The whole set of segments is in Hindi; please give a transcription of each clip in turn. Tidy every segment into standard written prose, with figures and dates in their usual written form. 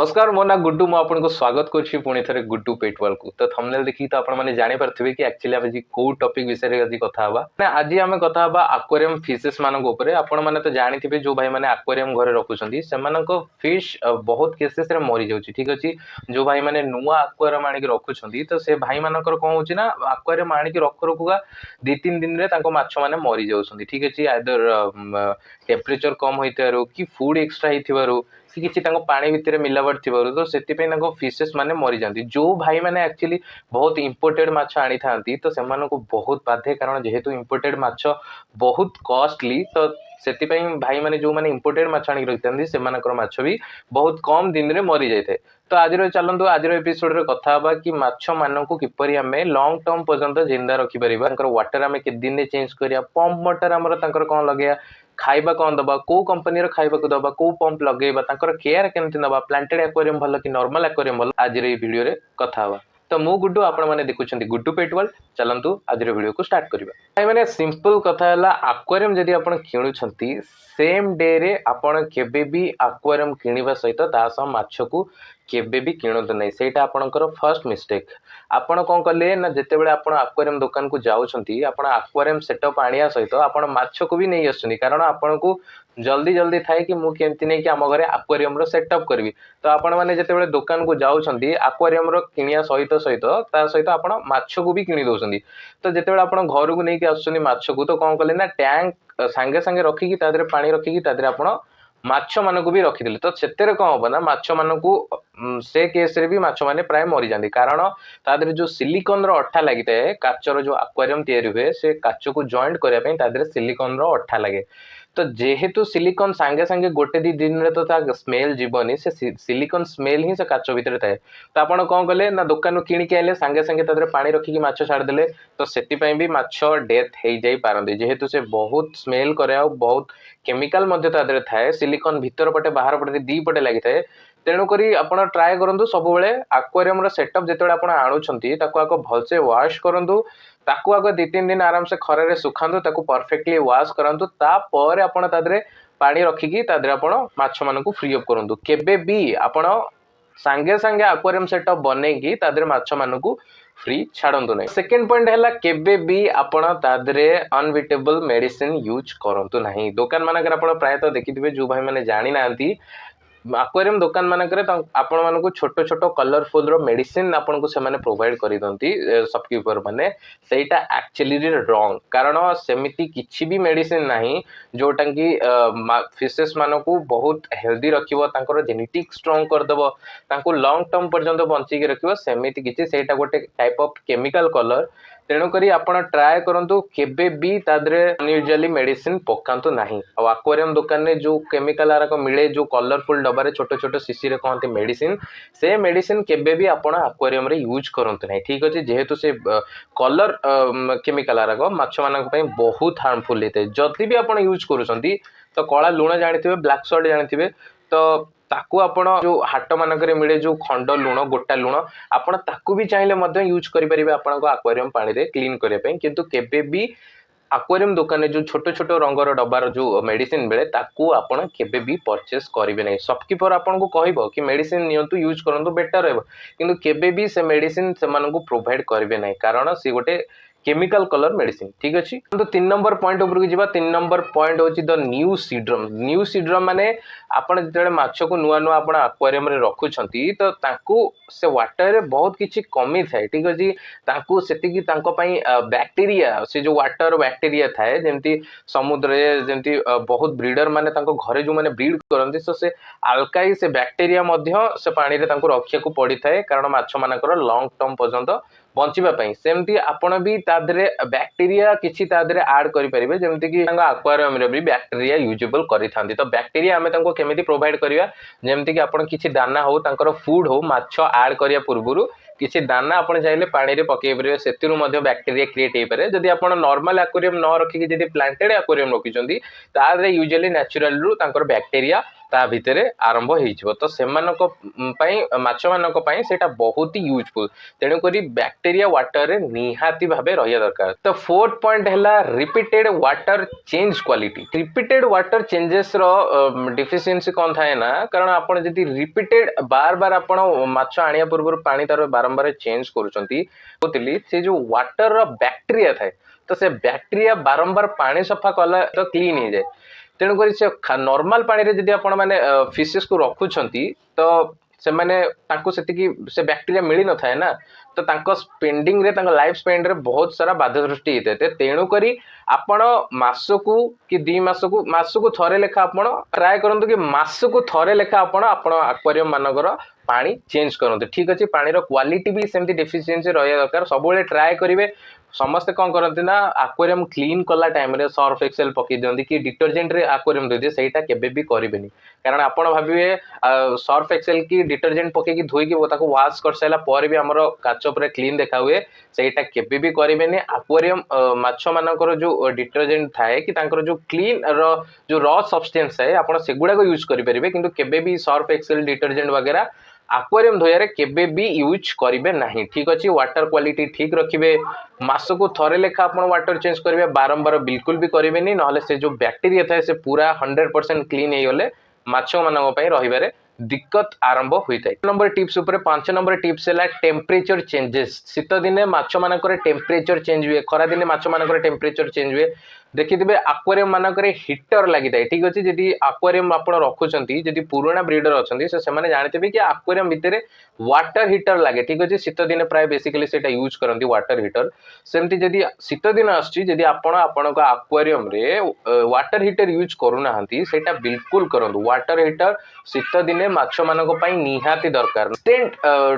नमस्कार मो ना गुड्डू मु आपको स्वागत करुच्ची पुणी थे गुड्डू पेटवाल को तो थंबनेल देखी तो आपने जानी पारे कि एक्चुअली आज कौ टॉपिक विषय आज कथा हवा आज आम कथा हवा एक्वेरियम फिशेस मान आपण मैंने तो जानी जो भाई मैंने एक्वेरियम घर रखुच्च से फिश बहुत केसेस रे मरी जाउची ठीक अच्छे जो भाई मैंने नुआ एक्वेरियम आनिक रखुच्च तो से भाई मान कौन होची ना एक्वेरियम आनिक रखु रखुका 2-3 दिन रे माछ मैंने मरी जाउछंती ठीक अच्छे आइदर टेम्परेचर कम होइतारु कि फूड एक्स्ट्रा होइतिबारु कि किसी पानी भितर मिलावट थी तो से फिशेस माने मरी जाती जो भाई मैंने एक्चुअली बहुत इंपोर्टेड माछ आनी था तो से बहुत बाधे कारण जेहेतु इंपोर्टेड माछ बहुत कॉस्टली तो से भाई मैंने जो मैंने इंपोर्टेड माछ आनी रखी से माछ भी बहुत कम दिन में मरी जाए तो आज चलतु आज एपिसोड रे कथा हवा कि माछ मानक किपरि आमे लॉन्ग टर्म पर्यंत जिंदा रखि परिबा वाटर आमे केते दिन चेंज करिया पंप वाटर आमर कौन लगे खाइबा कौन दबा को कंपनी खाइबा को दबा को पंप लगेबा केयर केमती नबा प्लांटेड एक्वेरियम भल कि नॉर्मल एक्वेरियम भल आज वीडियो रे कथा हवा तो मु गुड्डू आपण माने देखुछंती गुड्डू पेटवाल चलंतु आज वीडियो को स्टार्ट करिबा भाई माने सिंपल कथा हला एक्वेरियम जदी आपण किणुछंती सेम डे रे आपण केबे भी एक्वेरियम किनिबा सहित तासा माछ को केबे भी किणुत नै सेटा आपणकर फर्स्ट मिस्टेक आपण कोन कले ना जते बेले आपण एक्वेरियम दुकान को जाउछंती आपण एक्वेरियम सेटअप आनिया सहित आपण माछ को भी नै आछनी कारण आपण को जल्दी जल्दी थाए कि मु केमती नै कि हम घरे एक्वेरियम रो सेटअप करबी तो आपण माने जते बेले दुकान को जाउछंती एक्वेरियम रो किनिया सहित सहित ता सहित आपण माछ को भी किनि दोछंती तो जते बेले आपण घर को नै कि आछनी माछ को तो कोन कले ना टैंक सांगे सांगे रखी कि तादरे पानी रखी कि तादरे आपण माछ मानक भी रखिदेले तो सेतेरे कौन हम ना माछ मानक से केस रे भी माछ माने प्राय मरी जाती कारण तादरे जो सिलिकॉन रो अठा लगी थाए काचर जो एक्वेरियम तैयारी हुए से काच को जॉइंट करने तादरे सिलिकॉन रो अठा लगे तो जेहेतु सिलिकॉन सांगे सांगे गोटे 2 दिन रे तो ता स्मेल जीवनी से सिलिकॉन स्मेल ही से काच भीतर थाए तो आपण कौन कले ना दुकान किणी के आइले सांगे सांगे तादरे पानी रखी माछ छाड़ देले तो सेति पई भी माछ डेथ हे जाई पारंदी जेहेतु से बहुत स्मेल करे आ बहुत केमिकल मध्ये तादरे थाए सिलिकॉन भीतर पटे बाहर पटे दी पटे लागि थाए तेणु करी आपण ट्राई करंतु सब बेले एक्वेरियम रो सेटअप जेतेबेले आपण आणुछंती ताको आको भलसे वॉश करंतु ताको आको 2-3 दिन आराम से खरे रे सुखांतु ताको परफेक्टली वॉश करंतु ता परे आपण तादरे पानी रखिकी तादरे आपण माछ मानकु फ्री अप करंतु केबे भी आपण सांगे सांगे एक्वेरियम सेटअप बनेकी तादरे माछ मानकु फ्री छाड़ंतु नहीं सेकंड पॉइंट है केबे भी आपण तादरे अनविटेबल मेडिसिन यूज करंतु नहीं दुकान मानकर आपण प्रायतः देखिथिबे जो भाई माने जानि नांती एक्वेरियम दुकान मानक आपण मानक छोट छोट कलरफुल रो मेडिसिन आपण को से माने प्रोवाइड करि दंती शॉपकीपर माने सेटा एक्चुअली रॉन्ग कारण सेमिति किछि भी मेडिसिन नाही जोटा कि फिशेस मानकू बहुत हेल्दी रखिबो तांकर जेनेटिक स्ट्रांग कर देबो तांको लॉन्ग टर्म पर्यंत बंची के रखिबो सेमिति किछि सेटा गोटे टाइप ऑफ केमिकल कलर तेणु करी आपण ट्राई करंतु केबे भी तादरे अनयूजुअली मेडिसिन पकांतु नाही आ एक्वेरियम दुकान रे जो केमिकल आरक मिले जो कलरफुल डब्बा रे छोट छोट सीसी रे कहते मेडिसिन से मेडिसिन केबे भी आपण एक्वेरियम रे यूज करंतु नाही ठीक अछि जेहेतु से कलर केमिकल आरक माछ मानक पई बहुत हार्मफुल हेते जति भी आपण यूज करूछंती तो कळा लूण जानिथिबे ब्लैक सॉल्ट जानिथिबे तो ताकू आपण जो हाट मानकरे मिले जो खंड लूण गोटा लूण आपण ताकू भी चाहिले मध्य यूज करि परिबे आपण को एक्वेरियम पानी रे क्लीन करे पई किंतु केबे भी एक्वेरियम दुकान जो छोट छोट रंगर डब्बार जो मेडिसिन मिले ताकू आपण केबे भी परचेस करिवे नै शॉपकीपर आपण को कहबो कि मेडिसिन नियंतु यूज करंतु बेटर रहबो किंतु केबे भी से मेडिसिन से मानन को प्रोवाइड करिवे नै कारण सी गोटे केमिकल कलर मेडिसिन ठीक अच्छे तो 3 नंबर पॉइंट ऊपर की 3 नंबर पॉइंट होची द न्यू सीड्रम माने आपण जेते माछ को नुआ नुआ आपण एक्वेरियम रे रखुछंती तो तांको से वाटर रे बहुत किछि कमी थाए ठीक अछि तांको सेति की तांको पई बैक्टीरिया से जो वाटर बैक्टीरिया थाए जेंति समुद्र रे जेंति बहुत ब्रीडर माने तांको घरे जो माने ब्रीड करंती तो से अल्काई से बैक्टीरिया मध्य से पानी रे तांको रखिया को पड़ी थाए कारण माछ मानकर लॉन्ग टर्म पर्यंत बंचिबा पई सेमती आपण भी तादरे बैक्टीरिया किछि तादरे ऐड करि परिबे जेमति कि एक्वेरियम रे भी बैक्टीरिया यूजेबल करि थांती तो बैक्टीरिया हमें तांको केमिति प्रोवाइड करिया जेमति कि आपण किछि दाना हो तांकर फूड हो माछ ऐड करिया पूर्वरु किछि दाना आपण चाहिले पानी रे पके परिबे सेतिरु मध्ये बैक्टीरिया क्रिएट हे पारे जदि आपण नॉर्मल एक्वेरियम न रखि कि जदि प्लांटेड एक्वेरियम रखिचंती तादरे यूजुअली नेचुरल रु तांकर बैक्टीरिया ता भितरे आरंभ होइजिवो तो सेमानक पई माछ मानक पई सेटा बहुत ही यूजफुल तेणु करी बैक्टीरिया वाटर रे निहाती भाबे रहिया दरकार। तो फोर्थ पॉइंट हैला repeated water change quality. Repeated water changes रो डिफिशिएंसी कोन थाए ना कारण आपण जदी रिपीटेड बार बार आपण माछ आनिया पूर्व पानी तार बारंबार चेंज करूचंती होतली से जो वाटर रो बैक्टीरिया थाए तो से बैक्टीरिया बारंबार पानी सफा कला तो क्लीन हो जाए तेणु करी से नॉर्मल पानी रे जदी आपण माने फिशेस को रखुचंती तो से माने तांको सेतिकी से बैक्टीरिया मिली न थाए ना तो तांको स्पेंडिंग रे तांको लाइफ स्पेंड रे बहुत सारा बाधा सृष्टि होते तेणु करी आपण मासकू कि 2 मासकू थरे लेखा आपण ट्राई करंतु कि मासकू थरे लेखा आपण एक्वेरियम मानकर पानी चेंज करते ठीक अच्छे पानी क्वालिटी भी सेमती डेफिशिएंसी रहा दरकार सब ट्राए करेंगे समस्ते कौन करते ना एक्वेरियम क्लीन कला टाइम रे सर्फ एक्सेल पकई दियंती कि डिटर्जेंट रे एक्वेरियम दे दिए सेटा केबे भी करेंगे कारण आपण भाविबे सर्फ एक्सेल की डिटर्जेंट पकई धोईकी ताको वाश कर साइला पर भी हमर काच पर क्लीन देखा हुए सेटा केबे भी करेंगे एक्वेरियम माछ मानकर जो डिटर्जेंट थाए कि तांकर जो क्लीन जो रॉ सब्सटेंस है आपण सेगुडा को यूज करि परिबे किंतु केबे भी सर्फ एक्सेल डिटर्जेंट वगैरह एक्वेरियम धोयारे केबे भी यूज करिवे नहीं ठीक अच्छे वाटर क्वालिटी ठीक रखिए मासकू थरे लेखा आपण वाटर चेंज करेंगे बारंबार बिल्कुल भी करेंगे ना से जो बैक्टीरिया थाए से पूरा 100% क्लीन हो गले माछ मानक रही दिक्कत आरंभ होता है। नंबर टिप्स ऊपर 5 नंबर टिप्स है टेम्परेचर चेंजेस शीत दिने माछ मानकर टेम्परेचर चेंज हुए खरा दिने माछ मानकर टेम्परेचर चेंज हुए देखिए एक्वेरियम मानक हीटर लगी था ठीक अच्छे जदि एक्वेरियम आप रखुंट जदि पुराना ब्रीडर अच्छा से जानते कि एक्वेरियम भितर वाटर हीटर लगे ठीक अच्छे शीत दिन प्राय बेसिकली से यूज करती वाटर हीटर सेमती जदि शीत दिन आदि आपण एक्वेरियम रे वाटर हीटर यूज करूना सेटा बिल्कुल करूँ वाटर हीटर शीत दिने माछ मानक निहाती दरकार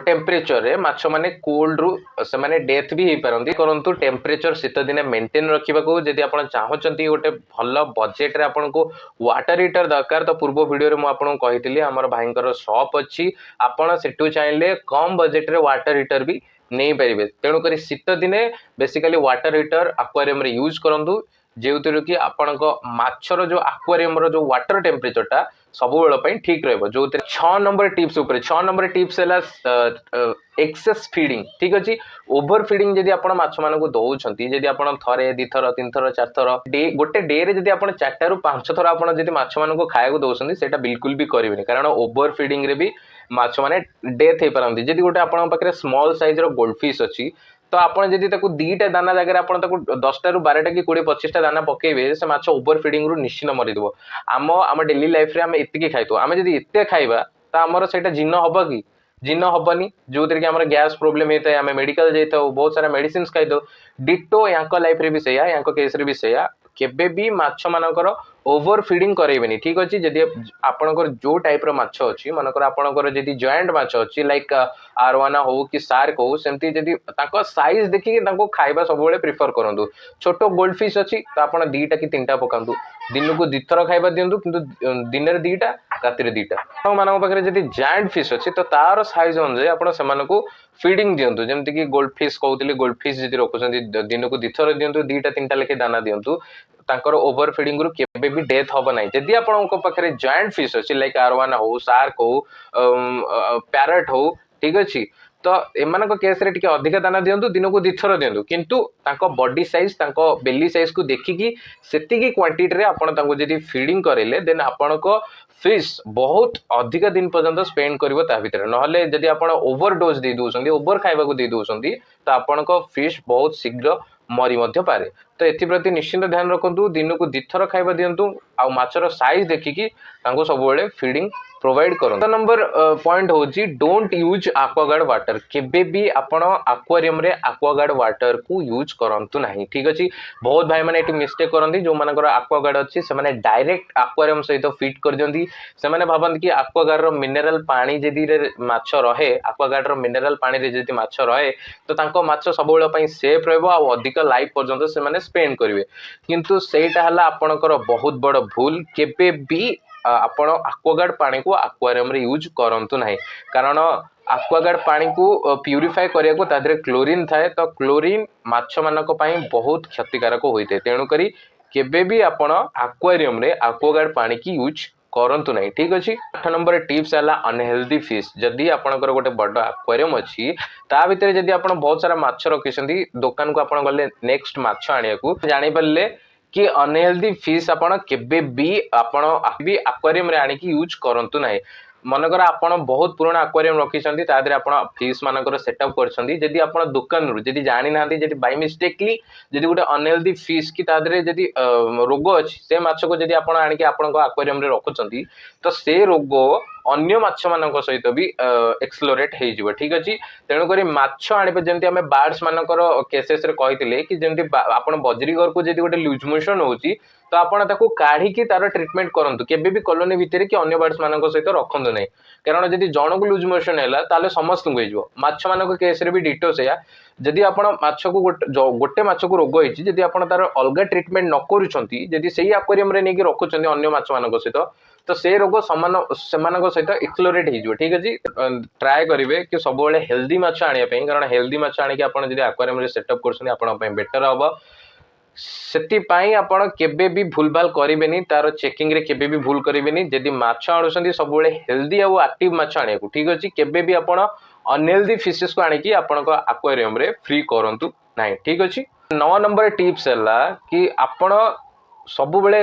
टेम्परेचर रे माछ माने कोल्ड रु से माने डेथ भी हो पारती करंतु टेम्परेचर शीत दिने मेंटेन रखा जदि आप चाहते गोटे भल बजेट रे आपन को वाटर हीटर दरकार तो पूर्व वीडियो रे मु आपन कहितली हमर भाईंकर शॉप अछि आपण सेटू चाहिले कम बजेट रे वाटर हीटर भी नहीं पारे तेणु करी शीत दिने बेसिकली वाटर हीटर एक्वेरियम रे यूज करंतु जेउतिर कि आपण माछर जो एक्वेरियम रो जो वाटर टेम्परेचर टा सब बेल ठीक रहिबो जो 6 नंबर टिप्स ऊपर 6 नंबर टिप्स है एक्सेस फीडिंग ठीक अच्छे ओवर फीडिंग जदि आपण माछ मानक दउछंती जदि आपण थरे 2 थर 3 थर 4 थर डे गोटे डे रे जदि आपण 4 रु 5 थर आपण जदि माछ मानक खायको दउछंती सेटा बिल्कुल भी करिवेनी कारण ओवर फीडिंग रे भी माछ माने डेथ हे पारंती जदि गोटे आपण पाखरे स्मॉल साइज रो गोल्डफिश अछि तो आपण जदि ताकू 2टा दाना जगह आपण ताकू 10टा रु 12टा कि 20-25टा दाना पकेबे से माछ ओवर फीडिंग रु निश्चित मरिदबो आम डेली लाइफ रे आम एतिकी खाइतो आम जदि एते खाइबा त हमर सेटा जीर्ण हबो कि जीर्ण हबनी जो कि आम गैस प्रोब्लेम होता है आम मेडिकल जाता बहुत सारा मेडिसिन खाई डिटो या लाइफ रे भी सैया या केस रे भी सैया केबे भी माछ मानकर ओवर फीडिंग करेबेनी ठीक अच्छे जदि आपणकर जो टाइप रो माछ अछि मानकर आपणकर जदि जॉइंट माछ अछि लाइक आरवाना हो कि शार्क हो सेमती जदि ताको साइज देखि ताको खाइबा सब बेले प्रिफर करंतु छोटो गोल्डफिश अछि तो आपण 2टा कि 3टा पकांतु दिन को 2 थर खाइबा दियंतु किंतु दिन रे 2टा राति रे 2टा मानक पाखरे जदि जॉइंट फिश अछि तो तार साइज अनुसार आपण सेमानकु फीडिंग दियंतु जेमति कि गोल्डफिश कहउतली गोल्डफिश जदि रखुछंती दिन को 2 थर दियंतु 2टा 3टा लेके दाना दियंतु तांकर ओवर फीडिंग रु केबे भी डेथ होबो नाही जदि आपनक पाखरे जॉइंट फिश अछि लाइक आरवाना हो शार्क हो पैरट हो ठीक अछि तो एमानक केस रे टिके अधिक दाना दियंतु दिन को 2 थर दियंतु किंतु तांको बॉडी साइज तांको बेली साइज को देखिकी सेतिकी क्वांटिटी रे आपण तांको जदि फीडिंग करेले देन आपनको फिश बहुत अधिक दिन पर्यंत स्पेंड करिवो ता भितर नहले जदि आपण ओवर डोज दे दोसंदी ओवर खाइबा को दे दोसंदी तो आपनको फिश बहुत शीघ्र मरी मध्य पारे तो एथि प्रति निश्चिंत ध्यान रखंतु दिन को 2 थर खाइबा दियंतु आ माछर साइज देखिकी तांको सब बेले फीडिंग प्रोवाइड करो। नंबर पॉइंट होची डोंट यूज एक्वागार्ड वाटर केबे भी आपण एक्वेरियम रे एक्वागार्ड वाटर को यूज करंतु नाही ठीक अछि बहुत भाई माने एटी मिस्टेक करंती जो मानकर एक्वागार्ड अछि से माने डायरेक्ट एक्वेरियम सहित फिट कर दियंती से माने भाबंती कि एक्वागार्ड रो मिनरल पानी जदी रे माछ रहे एक्वागार्ड रो मिनरल पानी रे जदी माछ रहे तो तांको माछ सब बेले पई सेफ रहबो आ अधिक लाइफ पर्यंत से माने स्पेंड करिवे किंतु सेटा हला आपणकर बहुत बड़ भूल केबे भी आपण एक्वागार्ड पानी को एक्वेरियम रे यूज करंतु नाही कारण एक्वागार्ड पानी को प्यूरिफाई करिया को तादरे क्लोरीन थाए तो क्लोरीन माछ मानक पई बहुत क्षतिकारक होइते तेणु करी केबे भी आपण एक्वेरियम रे एक्वागार्ड पानी की यूज करंतु नहीं ठीक अछि। 8 नंबर टिप्स हला अनहेल्दी फिश। जदि आपनकर गोटे बड़ एक्वेरियम अछि ता भितर जदि आपन बहुत सारा माछ रखिसंती दुकान को आपन गले नेक्स्ट माछ आनिया को जानि परले कि अनहेल्दी फिश आपन केबे भी आपन भी एक्वेरियम रे आनी कि यूज करंतु नाही। मनकर आपण बहुत पुराना एक्वेरियम रखिसंती ता देरे आपण फिश मानकर सेटअप करसंती जदि आपण दुकान रु जदि जानि नांती जदि बाय मिस्टेकली जदि गोटे अनहेल्दी फिश की ता देरे जदि रोग अछि से माछ को जदि आपण आनी कि आपण को एक्वेरियम रे रखुचंती तो से रोग अन्य माछ मानक सहित भी एक्सप्लोरेट हे जिवो ठीक अछि। तेणु करी माछ आनिबे जेंति हमें बार्ड्स मानकर केसेस रे कहितले कि जेंति आपण बजरीगर को जदि गोटे लूज मोशन होउची तो आपण ताको काढी कि तार ट्रीटमेंट करंतु केबे भी कॉलोनी भितर कि अन्य बार्ड्स मानक सहित रखंतु नै कारण जदि जण को लूज मोशन हैला ताले समस्त को हेजिवो। माछ मानक केस रे भी डिटो सेया जदि आपण माछ को गोटे माछ को रोग होईची जदि आपण तार अलगा ट्रीटमेंट न करूछंती जदि सेही एक्वेरियम रे नेकी रखुछंती अन्य माछ मानक सहित तो से रोग समान सेमानक सहित एक्सप्लोरेट हेजिवो ठीक अछि। ट्राई करिवे कि सब बेले हेल्दी माछ आनिया पई कारण हेल्दी माछ आनी कि आपण जदि एक्वेरियम रे सेटअप करछनी आपण पई बेटर हबो। सेति पाई आपण केबे भी भूल भाल करिवेनी तार चेकिंग रे केबे भी भूल करिवेनी जदि माछ आनुसंती सब बेले हेल्दी और एक्टिव माछ आनिया को ठीक अछि। केबे भी आपण अनहेल्दी फिशेस को आनी कि आपण को एक्वेरियम रे फ्री करंतु नाही ठीक अछि। 9 नंबर टिप्स हला कि आपण सब बेले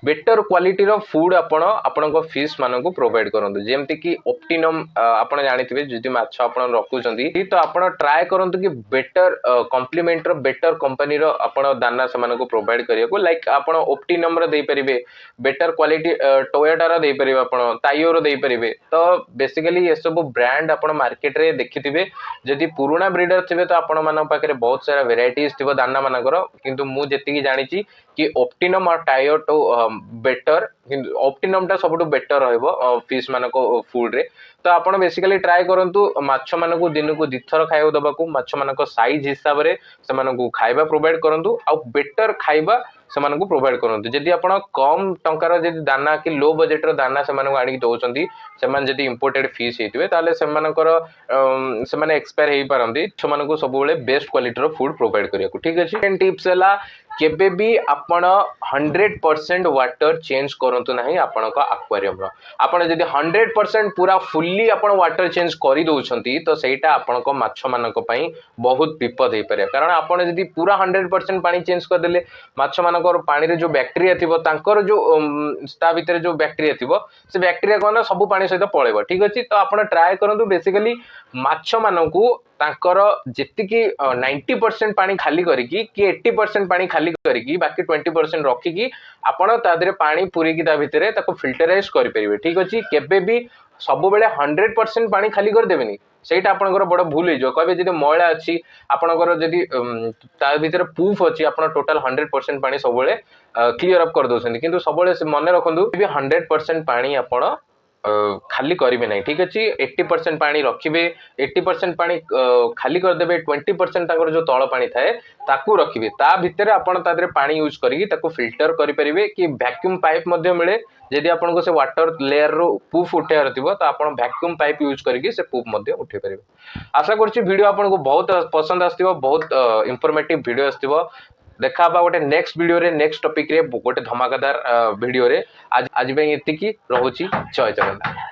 बेटर क्वालिटी रो फूड आपण फिश मानक प्रोवाइड करंतु जेमति कि ऑप्टिनम आपण जानिथिबे जदि माछ आपण रखुचंती तो आपण ट्राई करंतु कि बेटर कॉम्प्लीमेंट रो बेटर कंपनी रो आपण दाना से मानक प्रोवाइड करिया को लाइक आपण ऑप्टिनम रो देई परिबे बेटर क्वालिटी टोयोटा रो देई परिबे आपण ताइयो रो देई परिबे। तो बेसिकली ये सब ब्रांड आपण मार्केट रे देखिथिबे जदि पुराना ब्रीडर थिबे तो आपण मानक पाखरे बहुत सारा वेराइटीज थिबो दाना मानकर किंतु मु जेतिकी जानिची कि ऑप्टिनम और टायोटो बेटर ऑप्टिनम टा सबटु बेटर रहइबो फिश मानको फूड रे। तो आपण बेसिकली ट्राई करंतु माछ मानको दिन को दिथर खाइबो दबाकू माछ मानको साइज हिसाब रे से मानको खाइबा प्रोवाइड करंतु आ बेटर खाइबा से मानको प्रोवाइड करंतु। जदि आपण कम टंकार जदि दाना कि लो बजेट रो दाना से मानको आनी दोचंती से मान जदि इंपोर्टेड फिश हेतिबे ताले से मानकर से माने एक्सपायर हेई पारंती से मानको सब बेले बेस्ट क्वालिटी रो फूड प्रोवाइड करिया को ठीक अछि। टेन टिप्स हला केबे भी आपण 100% वाटर चेंज करंतु नाही आपण का एक्वेरियम रो। आपण जदि 100% पूरा फुल्ली आपण वाटर चेंज करि दोछंती तो सेटा आपण को माछ मानक पई बहुत विपद हे पारे कारण आपण जदि पूरा 100% पानी चेंज कर देले माछ मानकर पानी रे जो बैक्टीरिया थिबो तांकर जो ता भीतर जो बैक्टीरिया थिबो से बैक्टीरिया कोन सब पानी सहित पळेबो ठीक अछि। तो आपण ट्राई करंतु बेसिकली माछ मानकू तांकर जेतिकी 90% पानी खाली करिकी कि 80% पानी खाली करिकी बाकी 20% रखिकी आपण ता देरे पानी पूरी की ता भितरे ताको फिल्टराइज करि परिबे ठीक अछि। केबे भी सब बेले 100% पानी खाली कर देबेनी सेटा आपनकर बड़ भूल हे जो कहबे जदि मैला अछि आपनकर जदि ता भितरे प्रूफ अछि आपण टोटल 100% पानी सब बेले क्लियर अप कर दोछन किंतु सब बेले मने रखंदु भी 100% पानी आपण खाली करिवे नहीं ठीक अछि। 80% पानी रखिबे 80% पानी खाली कर देबे 20% ताकर जो तळ पानी थाए ताकू रखिबे ता भितरे आपण ता देरे पानी यूज करिकि ताकू फिल्टर करि परिबे कि वैक्यूम पाइप मध्ये मिले जदि आपण को से वाटर लेयर रो पूफ उठेर थिबो तो आपण वैक्यूम पाइप यूज करिकि से पूफ मध्ये उठे परिबे। आशा करछि वीडियो आपण को बहुत पसंद आस्तिबो बहुत इंफॉर्मेटिव वीडियो आस्तिबो। देखा बा गोटे नेक्स्ट वीडियो रे नेक्स्ट टॉपिक रे गोटे धमाकेदार वीडियो रे आज पे एतिकी रहउची जय जगन्नाथ।